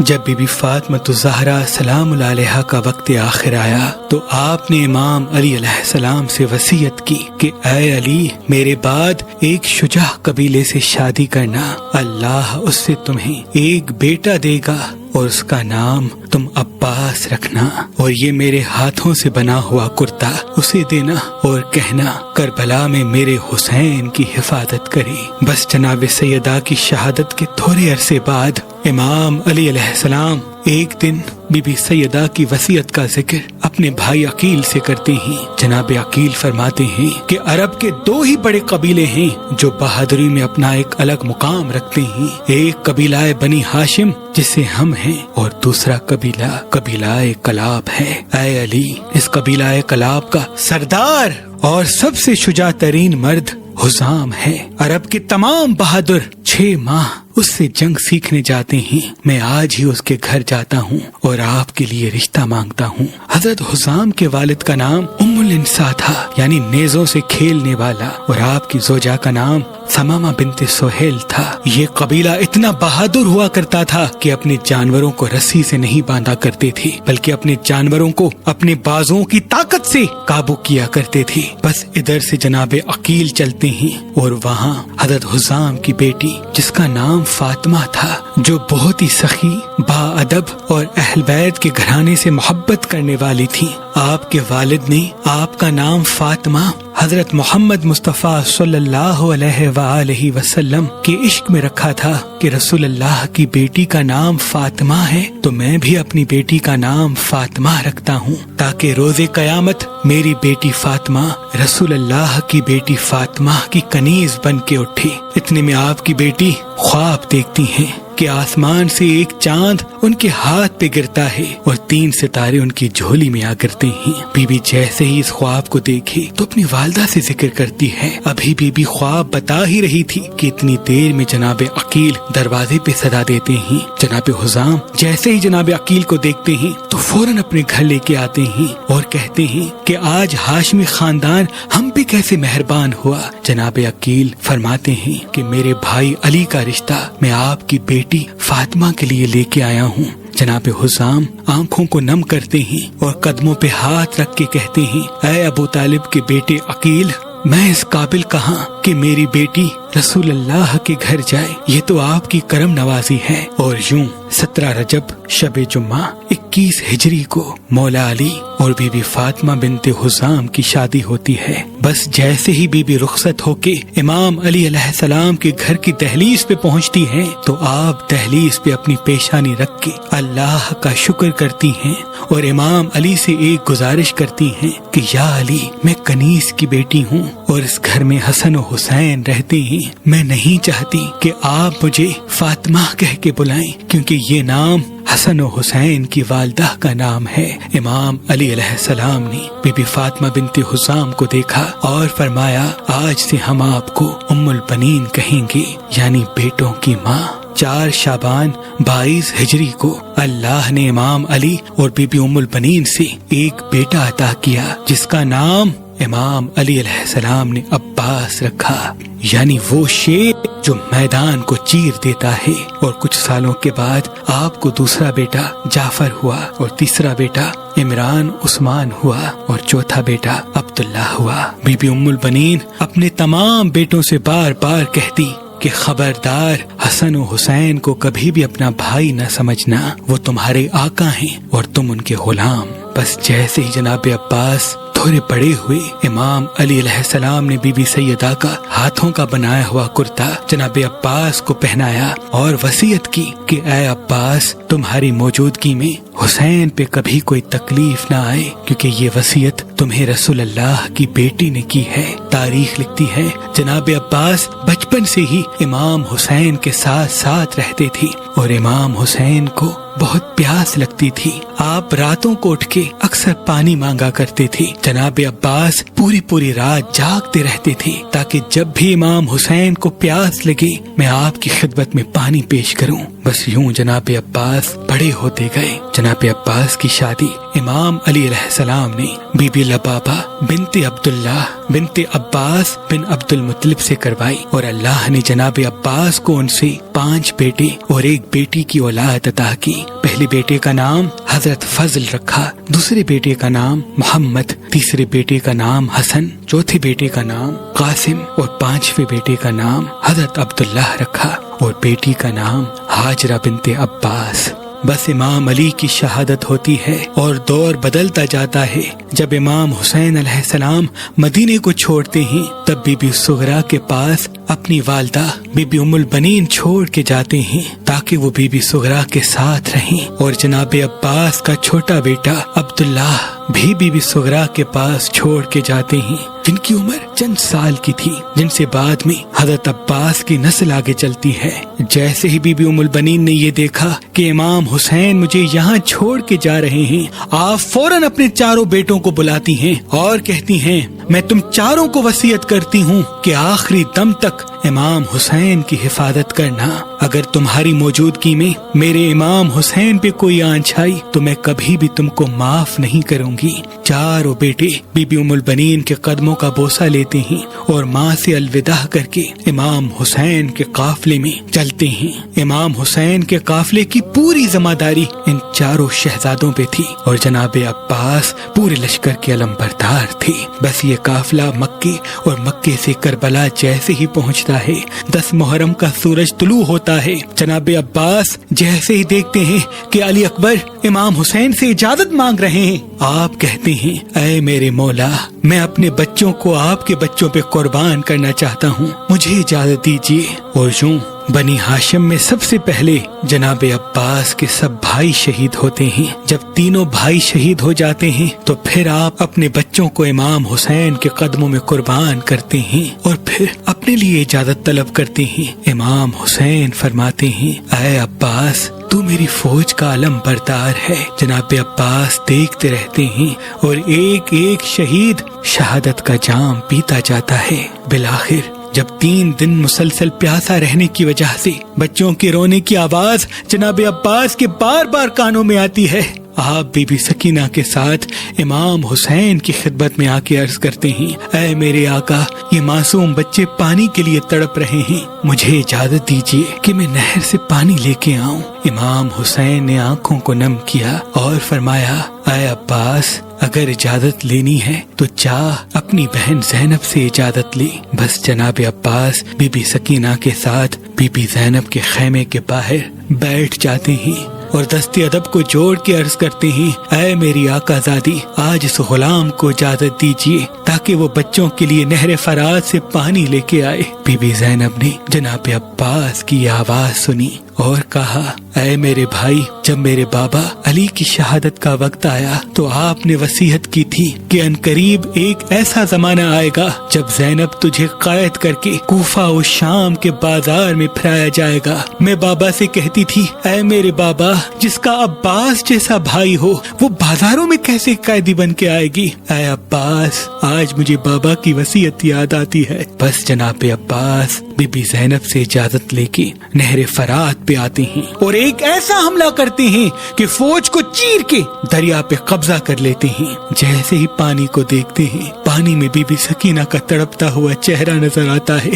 جب be be Fatima الزہرا سلام اللہ علیہا کا وقت آخر آیا تو آپ نے امام علی علیہ السلام سے وصیت کی کہ اے علی، میرے بعد ایک شجاع قبیلے سے شادی کرنا، اللہ اس سے تمہیں ایک بیٹا دے گا اور اس کا نام تم عباس رکھنا، اور یہ میرے ہاتھوں سے بنا ہوا کرتا اسے دینا اور کہنا کربلا میں میرے حسین کی حفاظت کرے۔ بس جناب سیدہ کی شہادت کے تھوڑے عرصے بعد امام علی علیہ السلام ایک دن بی بی سیدہ کی وصیت کا ذکر اپنے بھائی عقیل سے کرتے ہیں۔ جناب عقیل فرماتے ہیں کہ عرب کے دو ہی بڑے قبیلے ہیں جو بہادری میں اپنا ایک الگ مقام رکھتے ہیں، ایک قبیلہ بنی ہاشم جسے ہم ہیں، اور دوسرا قبیلہ کلاب ہے۔ اے علی، اس قبیلہ کلاب کا سردار اور سب سے شجاع ترین مرد حزام ہے۔ عرب کے تمام بہادر 6 ماہ اس سے جنگ سیکھنے جاتے ہیں۔ میں آج ہی اس کے گھر جاتا ہوں اور آپ کے لیے رشتہ مانگتا ہوں۔ حضرت حزام کے والد کا نام ام الانسا تھا، یعنی نیزوں سے کھیلنے والا، اور آپ کی زوجہ کا نام ثمامہ بنت سہیل تھا۔ یہ قبیلہ اتنا بہادر ہوا کرتا تھا کہ اپنے جانوروں کو رسی سے نہیں باندھا کرتے تھے، بلکہ اپنے جانوروں کو اپنے بازوں کی طاقت سے قابو کیا کرتے تھے۔ بس ادھر سے جناب عقیل چلتے ہیں اور وہاں حضرت حزام کی بیٹی جس کا نام فاطمہ تھا، جو بہت ہی سخی، با ادب اور اہل بیت کے گھرانے سے محبت کرنے والی تھی، آپ کے والد نے آپ کا نام فاطمہ حضرت محمد مصطفیٰ صلی اللہ علیہ وآلہ وسلم کے عشق میں رکھا تھا کہ رسول اللہ کی بیٹی کا نام فاطمہ ہے تو میں بھی اپنی بیٹی کا نام فاطمہ رکھتا ہوں، تاکہ روز قیامت میری بیٹی فاطمہ رسول اللہ کی بیٹی فاطمہ کی کنیز بن کے اٹھے۔ اتنے میں آپ کی بیٹی خواب دیکھتی ہیں کہ آسمان سے ایک چاند ان کے ہاتھ پہ گرتا ہے اور 3 ستارے ان کی جھولی میں آ گرتے ہیں۔ بی بی جیسے ہی اس خواب کو دیکھی تو اپنی والدہ سے ذکر کرتی ہے۔ ابھی بی بی خواب بتا ہی رہی تھی کہ اتنی دیر میں جناب عقیل دروازے پہ صدا دیتے ہیں۔ جناب حزام جیسے ہی جناب عقیل کو دیکھتے ہیں تو فوراً اپنے گھر لے کے آتے ہیں اور کہتے ہیں کہ آج ہاشمی خاندان ہم پہ کیسے مہربان ہوا۔ جناب عقیل فرماتے ہیں کہ میرے بھائی علی کا رشتہ میں آپ کی بیٹی فاطمہ کے لیے لے کے آیا ہوں۔ جناب حزام آنکھوں کو نم کرتے ہیں اور قدموں پہ ہاتھ رکھ کے کہتے ہیں، اے ابو طالب کے بیٹے عقیل، میں اس قابل کہاں کہ میری بیٹی رسول اللہ کے گھر جائے، یہ تو آپ کی کرم نوازی ہے۔ اور یوں 17 رجب شب جمعہ 21 ہجری کو مولا علی اور بی بی فاطمہ بنت حزام کی شادی ہوتی ہے۔ بس جیسے ہی بی بی رخصت ہو کے امام علی علیہ السلام کے گھر کی دہلیز پہ پہنچتی ہیں تو آپ دہلیز پہ اپنی پیشانی رکھ کے اللہ کا شکر کرتی ہیں اور امام علی سے ایک گزارش کرتی ہیں کہ یا علی، میں کنیز کی بیٹی ہوں اور اس گھر میں حسن و حسین رہتے ہیں، میں نہیں چاہتی کہ آپ مجھے فاطمہ کہہ کے بلائیں، کیونکہ یہ نام حسن و حسین کی والدہ کا نام ہے۔ امام علی علیہ السلام نے بی بی فاطمہ بنت حزام کو دیکھا اور فرمایا، آج سے ہم آپ کو ام البنین کہیں گے، یعنی بیٹوں کی ماں۔ 4 شعبان 22 ہجری کو اللہ نے امام علی اور بی بی ام البنین سے ایک بیٹا عطا کیا جس کا نام امام علی علیہ السلام نے عباس رکھا، یعنی وہ شیر جو میدان کو چیر دیتا ہے۔ اور کچھ سالوں کے بعد آپ کو دوسرا بیٹا جعفر ہوا اور تیسرا بیٹا عمران عثمان ہوا اور چوتھا بیٹا عبداللہ ہوا۔ بی بی ام البنین اپنے تمام بیٹوں سے بار بار کہتی کہ خبردار، حسن و حسین کو کبھی بھی اپنا بھائی نہ سمجھنا، وہ تمہارے آقا ہیں اور تم ان کے غلام۔ بس جیسے ہی جناب عباس تھوڑے بڑے ہوئے، امام علی علیہ السلام نے بی بی سیدہ کا ہاتھوں کا بنایا ہوا کرتا جناب عباس کو پہنایا اور وصیت کی کہ اے عباس، تمہاری موجودگی میں حسین پہ کبھی کوئی تکلیف نہ آئے، کیونکہ یہ وصیت تمہیں رسول اللہ کی بیٹی نے کی ہے۔ تاریخ لکھتی ہے جناب عباس بچپن سے ہی امام حسین کے ساتھ ساتھ رہتے تھے اور امام حسین کو بہت پیاس لگتی تھی۔ آپ راتوں کو اٹھ کے بچے اکثر پانی مانگا کرتے تھے۔ جناب عباس پوری رات جاگتے رہتے تھے تاکہ جب بھی امام حسین کو پیاس لگے میں آپ کی خدمت میں پانی پیش کروں۔ بس یوں جناب عباس بڑے ہوتے گئے۔ جناب عباس کی شادی امام علی علیہ السلام نے بی بی لبابہ بنت عبداللہ بنت عباس بن عبد المطلب سے کروائی، اور اللہ نے جناب عباس کو ان سے 5 بیٹے اور 1 بیٹی کی اولاد عطا کی۔ پہلے بیٹے کا نام حضرت فضل رکھا، دوسرے بیٹے کا نام محمد، تیسرے بیٹے کا نام حسن، چوتھے بیٹے کا نام قاسم اور 5ویں بیٹے کا نام حضرت عبداللہ رکھا، اور بیٹی کا نام ہاجرہ بنت عباس۔ بس امام علی کی شہادت ہوتی ہے اور دور بدلتا جاتا ہے۔ جب امام حسین علیہ السلام مدینے کو چھوڑتے ہیں تب بی بی صغرا کے پاس اپنی والدہ بی بی ام البنین چھوڑ کے جاتے ہیں تاکہ وہ بی بی صغرا کے ساتھ رہیں، اور جناب عباس کا چھوٹا بیٹا عبداللہ بھی بی بی صغرا کے پاس چھوڑ کے جاتے ہیں، جن کی عمر چند سال کی تھی، جن سے بعد میں حضرت عباس کی نسل آگے چلتی ہے۔ جیسے ہی بی بی ام البنین نے یہ دیکھا کہ امام حسین مجھے یہاں چھوڑ کے جا رہے ہیں، آپ فوراً اپنے چاروں بیٹوں کو بلاتی ہیں اور کہتی ہیں میں تم چاروں کو وصیت کرتی ہوں کہ آخری دم تک امام حسین کی حفاظت کرنا۔ اگر تمہاری موجودگی میں میرے امام حسین پہ کوئی آنچ آئی تو میں کبھی بھی تم کو معاف نہیں کروں گی۔ چاروں بیٹے بی بی ام البنین کے قدموں کا بوسہ لیتے ہیں اور ماں سے الوداع کر کے امام حسین کے قافلے میں چلتے ہیں۔ امام حسین کے قافلے کی پوری ذمہ داری ان چاروں شہزادوں پہ تھی، اور جناب عباس پورے لشکر کے علمبردار تھے۔ بس یہ قافلہ مکے اور مکے سے کربلا جیسے ہی پہنچتا ہے 10 محرم کا سورج طلوع ہوتا ہے، جناب عباس جیسے ہی دیکھتے ہیں کہ علی اکبر امام حسین سے اجازت مانگ رہے ہیں، آپ کہتے ہیں اے میرے مولا، میں اپنے بچوں کو آپ کے بچوں پہ قربان کرنا چاہتا ہوں، مجھے اجازت دیجیے۔ اور یوں بنی ہاشم میں سب سے پہلے جناب عباس کے سب بھائی شہید ہوتے ہیں۔ جب تینوں بھائی شہید ہو جاتے ہیں تو پھر آپ اپنے بچوں کو امام حسین کے قدموں میں قربان کرتے ہیں اور پھر اپنے لیے اجازت طلب کرتے ہیں۔ امام حسین فرماتے ہیں اے عباس، تو میری فوج کا علم بردار ہے۔ جناب عباس دیکھتے رہتے ہیں اور ایک ایک شہید شہادت کا جام پیتا جاتا ہے۔ بالآخر جب 3 دن مسلسل پیاسا رہنے کی وجہ سے بچوں کے رونے کی آواز جناب عباس کے بار بار کانوں میں آتی ہے، آپ بی بی سکینہ کے ساتھ امام حسین کی خدمت میں آ کے عرض کرتے ہیں اے میرے آقا، یہ معصوم بچے پانی کے لیے تڑپ رہے ہیں، مجھے اجازت دیجیے کہ میں نہر سے پانی لے کے آؤں۔ امام حسین نے آنکھوں کو نم کیا اور فرمایا اے عباس، اگر اجازت لینی ہے تو چاہ اپنی بہن زینب سے اجازت لی۔ بس جناب عباس بی بی سکینہ کے ساتھ بی بی زینب کے خیمے کے باہر بیٹھ جاتے ہیں اور دست ادب کو جوڑ کے عرض کرتے ہیں اے میری آقا زادی، آج اس غلام کو اجازت دیجیے تاکہ وہ بچوں کے لیے نہر فرات سے پانی لے کے آئے۔ بی بی زینب نے جناب عباس کی آواز سنی اور کہا اے میرے بھائی، جب میرے بابا علی کی شہادت کا وقت آیا تو آپ نے وصیت کی تھی کہ عنقریب ایک ایسا زمانہ آئے گا جب زینب تجھے قید کر کے کوفہ و شام کے بازار میں پھرایا جائے گا۔ میں بابا سے کہتی تھی اے میرے بابا، جس کا عباس جیسا بھائی ہو وہ بازاروں میں کیسے قیدی بن کے آئے گی؟ اے عباس، آج مجھے بابا کی وصیت یاد آتی ہے۔ بس جناب عباس بی بی زینب سے اجازت لے کے نہر فرات پہ آتے ہیں اور ایک ایسا حملہ کرتے ہیں کہ فوج کو چیر کے دریا پہ قبضہ کر لیتے ہیں۔ جیسے ہی پانی کو دیکھتے ہیں، پانی میں بی بی سکینہ کا تڑپتا ہوا چہرہ نظر آتا ہے۔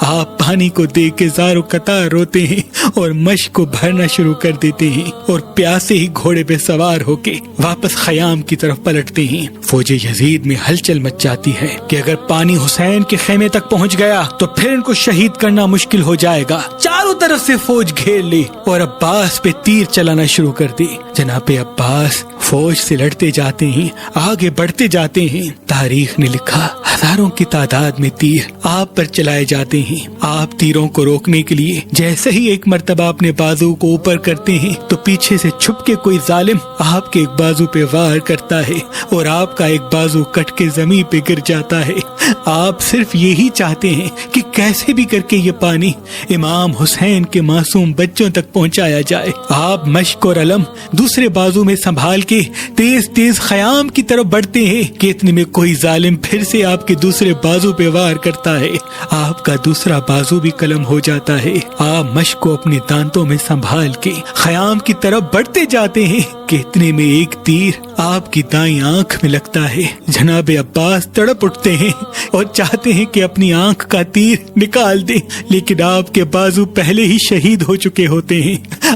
آپ پانی کو دیکھ کے زار و قطار روتے ہیں اور مشک کو بھرنا شروع کر دیتے ہیں اور پیاسے ہی گھوڑے پہ سوار ہو کے واپس خیام کی طرف پلٹتے ہیں۔ فوج یزید میں ہلچل مچ جاتی ہے کہ اگر پانی حسین کے خیمے تک پہنچ گیا تو پھر ان کو شہید کرنا مشکل ہو جائے گا۔ چاروں طرف سے فوج گھیر لے اور عباس پہ تیر چلانا شروع کر دے۔ جناب عباس فوج سے لڑتے جاتے ہیں، آگے بڑھتے جاتے ہیں۔ تاریخ نے لکھا ہزاروں کی تعداد میں تیر آپ پر چلائے جاتے ہیں۔ آپ تیروں کو روکنے کے لیے جیسے ہی ایک مرتبہ اپنے بازو کو اوپر کرتے ہیں تو پیچھے سے چھپ کے کوئی ظالم آپ کے ایک بازو پہ وار کرتا ہے اور آپ کا ایک بازو کٹ کے زمین پہ گر جاتا ہے۔ آپ صرف یہی چاہتے ہیں کہ کیسے بھی کر کے یہ پانی امام حسین کے معصوم بچوں تک پہنچایا جائے۔ آپ مشق اور علم دوسرے دوسرے بازو میں سنبھال کے تیز تیز خیام کی طرف بڑھتے ہیں کہ اتنے میں کوئی ظالم پھر سے آپ کے دوسرے بازو پہ وار کرتا ہے. آپ کا دوسرا بازو بھی قلم ہو جاتا ہے. آپ مشق کو اپنے دانتوں میں سنبھال کے خیام کی طرف بڑھتے جاتے ہیں کہ اتنے میں ایک تیر آپ کی دائیں آنکھ میں لگتا ہے. جناب عباس تڑپ اٹھتے ہیں اور چاہتے ہیں کہ اپنی آنکھ کا تیر نکال دیں، لیکن آپ کے بازو پہلے ہی شہید ہو چکے ہوتے ہیں.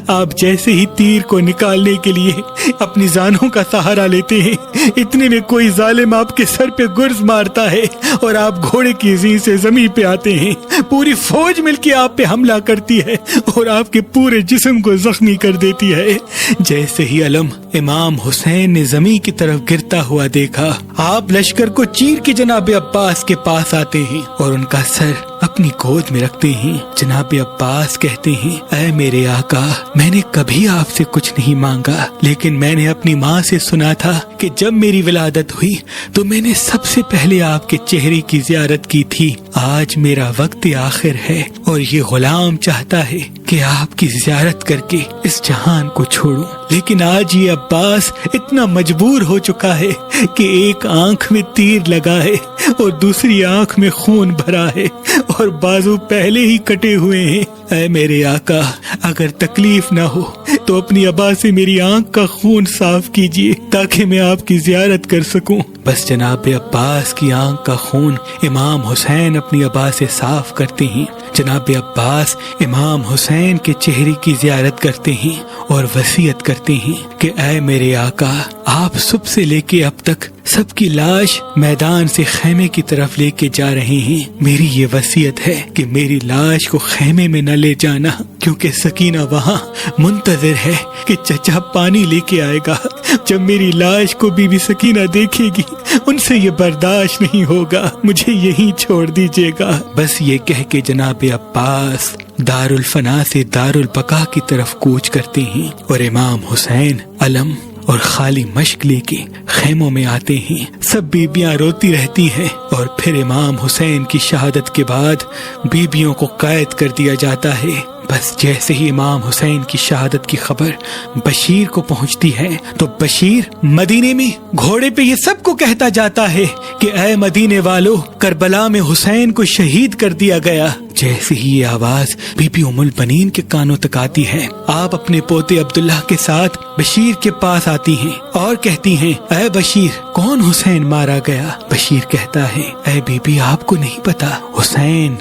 آپ جیسے ہی تیر کو نکالنے کے لیے اپنی زانوں کا سہارا لیتے ہیں، اتنے میں کوئی ظالم آپ کے سر پہ گرز مارتا ہے اور آپ گھوڑے کی زین سے زمین پہ آتے ہیں. پوری فوج مل کے آپ پہ حملہ کرتی ہے اور آپ کے پورے جسم کو زخمی کر دیتی ہے. جیسے ہی علم امام حسین نے زمین کی طرف گرتا ہوا دیکھا، آپ لشکر کو چیر کے جناب عباس کے پاس آتے ہیں اور ان کا سر اپنی گود میں رکھتے ہیں. جناب عباس کہتے ہیں، اے میرے آقا، میں نے کبھی آپ سے کچھ نہیں مانگا، لیکن میں نے اپنی ماں سے سنا تھا کہ جب میری ولادت ہوئی تو میں نے سب سے پہلے آپ کے چہرے کی زیارت کی تھی. آج میرا وقت آخر ہے اور یہ غلام چاہتا ہے کہ آپ کی زیارت کر کے اس جہان کو چھوڑوں، لیکن آج یہ عباس اتنا مجبور ہو چکا ہے کہ ایک آنکھ میں تیر لگا ہے اور دوسری آنکھ میں خون بھرا ہے اور بازو پہلے ہی کٹے ہوئے ہیں. اے میرے آقا، اگر تکلیف نہ ہو تو اپنی ابا سے میری آنکھ کا خون صاف کیجیے تاکہ میں آپ کی زیارت کر سکوں. بس جناب عباس کی آنکھ کا خون امام حسین اپنی ابا سے صاف کرتے ہیں. جناب عباس امام حسین کے چہرے کی زیارت کرتے ہیں اور وصیت کرتے ہیں کہ اے میرے آقا، آپ صبح سے لے کے اب تک سب کی لاش میدان سے خیمے کی طرف لے کے جا رہے ہیں. میری یہ وصیت ہے کہ میری لاش کو خیمے میں نہ لے جانا، کیونکہ سکینہ وہاں منتظر ہے کہ چچا پانی لے کے آئے گا. جب میری لاش کو بی بی سکینہ دیکھے گی ان سے یہ برداشت نہیں ہوگا، مجھے یہیں چھوڑ دیجیے گا. بس یہ کہہ کے جناب عباس دارالفنا سے دارالبقا کی طرف کوچ کرتے ہیں اور امام حسین علم اور خالی مشق لے کے خیموں میں آتے ہیں. سب بیبیاں روتی رہتی ہیں اور پھر امام حسین کی شہادت کے بعد بیبیوں کو قید کر دیا جاتا ہے. بس جیسے ہی امام حسین کی شہادت کی خبر بشیر کو پہنچتی ہے تو بشیر مدینے میں گھوڑے پہ یہ سب کو کہتا جاتا ہے کہ اے مدینے والو، کربلا میں حسین کو شہید کر دیا گیا. جیسے ہی یہ آواز بی بی ام البنین کے کانوں تک آتی ہے، آپ اپنے پوتے عبداللہ کے ساتھ بشیر کے پاس آتی ہیں اور کہتی ہیں، اے بشیر، کون حسین مارا گیا؟ بشیر کہتا ہے، اے بی بی، آپ کو نہیں پتا، حسین